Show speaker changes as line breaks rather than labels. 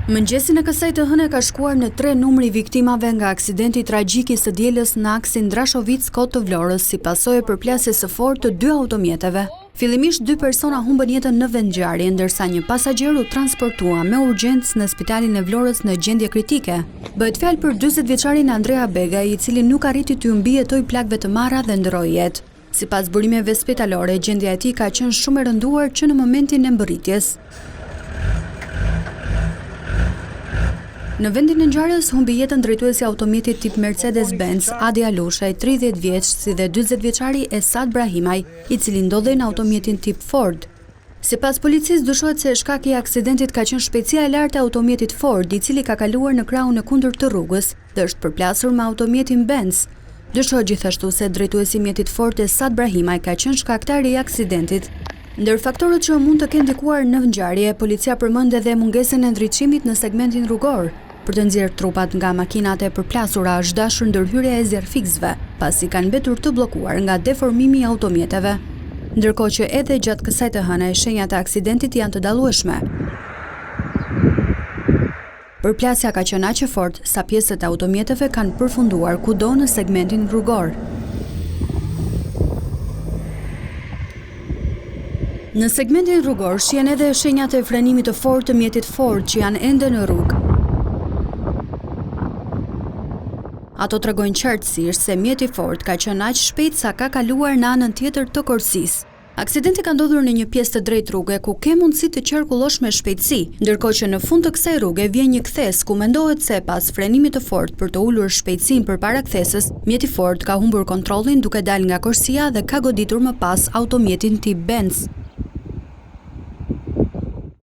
Mëngjesin e kësaj të hënë ka shkuar në 3 numri viktimave nga aksidenti tragjik I së dielës në aksin Drashovic-Kot të Vlorës si pasojë e përplasjes së fortë të 2 automjeteve. Fillimisht 2 persona humbën jetën në vendngjarje, ndërsa një pasagjer u transportua me urgjencë në spitalin e Vlorës në gjendje kritike. Bëhet fjalë për 40 vjeçarin Andrea Bega, I cili nuk arriti të mbijetoj plagëve të marra dhe ndroi jetë. Sipas burimeve spitalore, gjendja e tij ka qenë shumë e rënduar që në momentin e mbërritjes. Në vendin e ngjarjes humbi jetën drejtuesi I automjetit tip Mercedes-Benz Adi Alushaj, 30 vjeç, si dhe 40 vjeçari Esad Brahimaj, I cili ndodhej në automjetin tip Ford. Sipas policisë, dyshohet se shkaki I aksidentit ka qenë shpejtësia e lartë e automjetit Ford, I cili ka kaluar në krahun e kundërt të rrugës dhe është përplasur me automjetin Benz. Dyshohet gjithashtu se drejtuesi I mjetit Ford Esad Brahimaj ka qenë shkaktari I aksidentit. Ndër faktorët që mund të kenë ndikuar në ngjarje, policia përmend edhe mungesën e ndriçimit në segmentin rrugor. Për të nxjerrë trupat nga makinat e përplasura është dashur ndërhyrja e zjarfikësve, pasi kanë mbetur të bllokuar nga deformimi I automjeteve. Ndërkohë që edhe gjatë kësaj të hënë shenjat e aksidentit janë të dallueshme. Përplasja ka qenë aq e fortë sa pjesët e automjeteve kanë përfunduar kudo në segmentin rrugor. Në segmentin rrugor shihen edhe shenjat e frenimit të fortë të mjetit Ford që janë ende në rrugë. Ato tregojnë qartësisht se mjeti Ford ka qenë aq shpejt sa ka kaluar në anën tjetër të korsisë. Aksidenti ka ndodhur në një pjesë të drejtë rruge ku ke mundësi të qarkullosh me shpejtësi, ndërkohë që në fund të kësaj rruge vjen një kthes ku mendohet se pas frenimit të fortë për të ulur shpejtësinë përpara kthesës, mjeti Ford ka humbur kontrollin duke dalë nga korsia dhe ka goditur më pas automjetin tip Benz.